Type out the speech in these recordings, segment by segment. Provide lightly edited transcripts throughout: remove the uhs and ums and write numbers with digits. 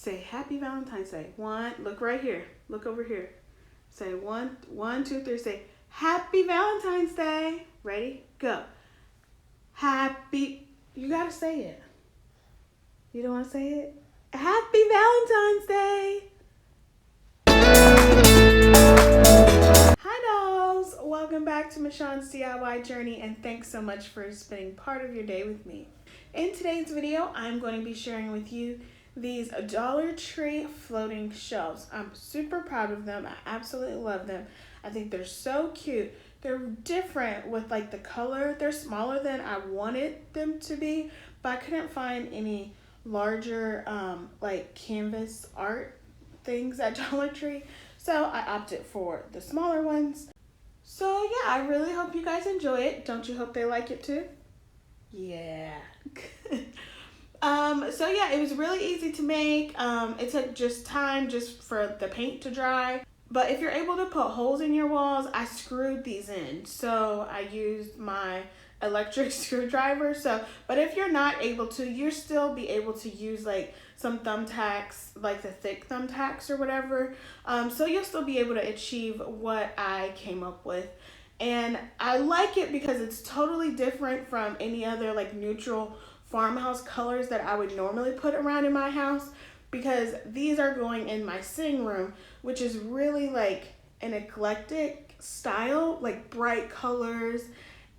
Say Happy Valentine's Day. One, look right here. Look over here. Say one, two, three. Say Happy Valentine's Day. Ready? Go. Happy. You gotta say it. You don't want to say it? Happy Valentine's Day. Hi dolls. Welcome back to Michawn's DIY journey, and thanks so much for spending part of your day with me. In today's video, I'm going to be sharing with you these Dollar Tree floating shelves. I'm super proud of them. I absolutely love them. I think they're so cute. They're different with like the color. They're smaller than I wanted them to be, but I couldn't find any larger like canvas art things at Dollar Tree, so I opted for the smaller ones. So yeah, I really hope you guys enjoy it. Don't you hope they like it too? Yeah. So yeah, it was really easy to make. It took just time just for the paint to dry. But if you're able to put holes in your walls, I screwed these in. So I used my electric screwdriver. But if you're not able to, you'll still be able to use like some thumbtacks, like the thick thumbtacks or whatever. So you'll still be able to achieve what I came up with. And I like it because it's totally different from any other like neutral farmhouse colors that I would normally put around in my house, because these are going in my sitting room, which is really like an eclectic style, like bright colors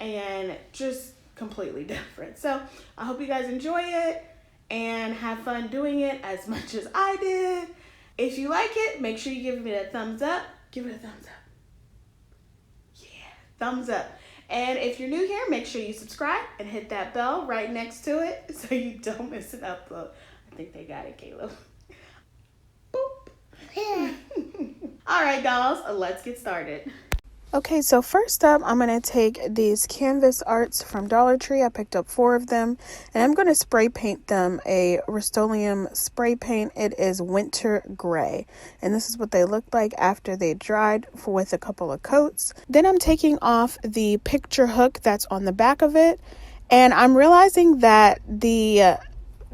and just completely different. So I hope you guys enjoy it and have fun doing it as much as I did. If you like it, make sure you give me a thumbs up. Give it a thumbs up. Thumbs up. And if you're new here, make sure you subscribe and hit that bell right next to it so you don't miss an upload. I think they got it, Caleb. Boop. All right, dolls, let's get started. Okay, so first up, I'm going to take these canvas arts from Dollar Tree. I picked up 4 of them, and I'm going to spray paint them a Rust-Oleum spray paint. It is winter gray, and this is what they look like after they dried with a couple of coats. Then I'm taking off the picture hook that's on the back of it, and I'm realizing that the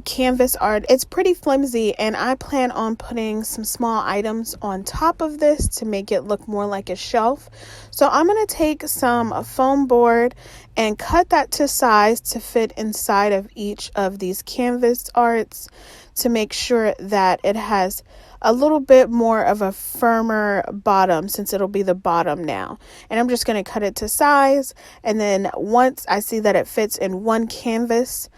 canvas art, it's pretty flimsy, and I plan on putting some small items on top of this to make it look more like a shelf. So I'm going to take some foam board and cut that to size to fit inside of each of these canvas arts to make sure that it has a little bit more of a firmer bottom, since it'll be the bottom now. And I'm just going to cut it to size, and then once I see that it fits in one canvas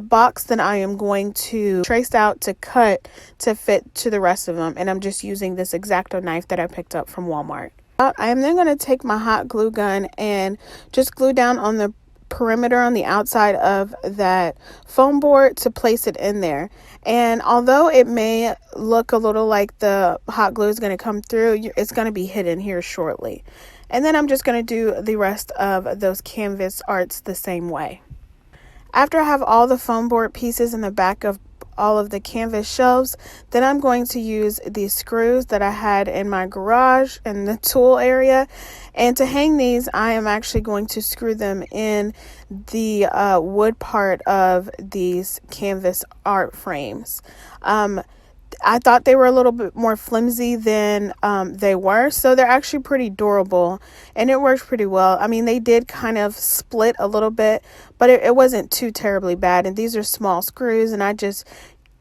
box, then I am going to trace out to cut to fit to the rest of them, and I'm just using this X-Acto knife that I picked up from Walmart. I am then going to take my hot glue gun and just glue down on the perimeter on the outside of that foam board to place it in there. And although it may look a little like the hot glue is going to come through, it's going to be hidden here shortly. And then I'm just going to do the rest of those canvas arts the same way. After I have all the foam board pieces in the back of all of the canvas shelves, then I'm going to use these screws that I had in my garage in the tool area. And to hang these, I am actually going to screw them in the wood part of these canvas art frames. I thought they were a little bit more flimsy than they were, so they're actually pretty durable, and it works pretty well. I mean, they did kind of split a little bit, but it wasn't too terribly bad. And these are small screws, and I just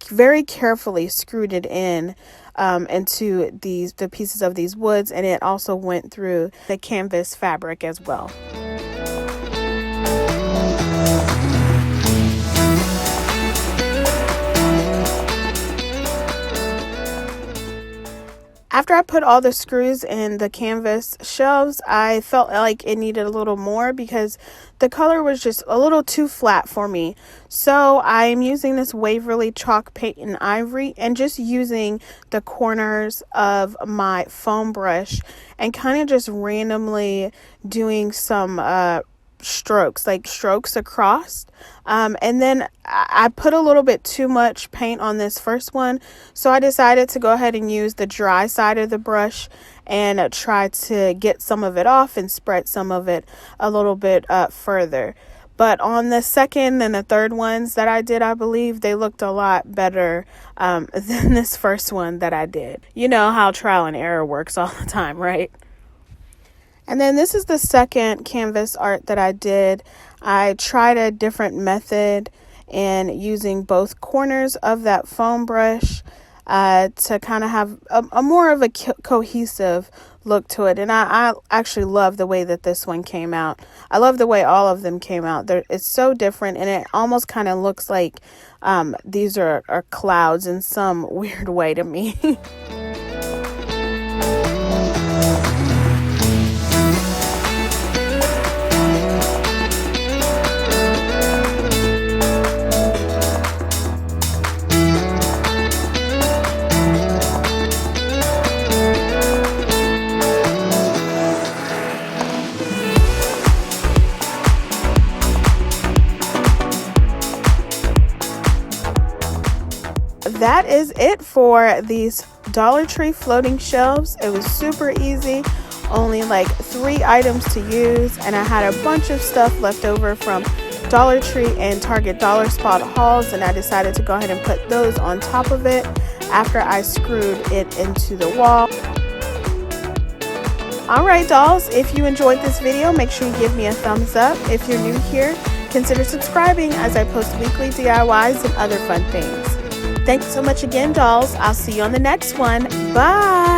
very carefully screwed it in into the pieces of these woods, and it also went through the canvas fabric as well. After I put all the screws in the canvas shelves, I felt like it needed a little more because the color was just a little too flat for me. So I'm using this Waverly chalk paint in ivory and just using the corners of my foam brush and kind of just randomly doing some strokes across. And then I put a little bit too much paint on this first one, so I decided to go ahead and use the dry side of the brush and try to get some of it off and spread some of it a little bit further. But on the second and the third ones that I did, I believe they looked a lot better than this first one that I did. You know how trial and error works all the time, right? And then this is the second canvas art that I did. I tried a different method and using both corners of that foam brush to kind of have a more of a cohesive look to it. And I actually love the way that this one came out. I love the way all of them came out. It's so different, and it almost kind of looks like these are clouds in some weird way to me. That is it for these Dollar Tree floating shelves. It was super easy, only like 3 items to use, and I had a bunch of stuff left over from Dollar Tree and Target Dollar Spot hauls, and I decided to go ahead and put those on top of it after I screwed it into the wall. Alright dolls, if you enjoyed this video, make sure you give me a thumbs up. If you're new here, consider subscribing as I post weekly DIYs and other fun things. Thanks so much again, dolls. I'll see you on the next one. Bye!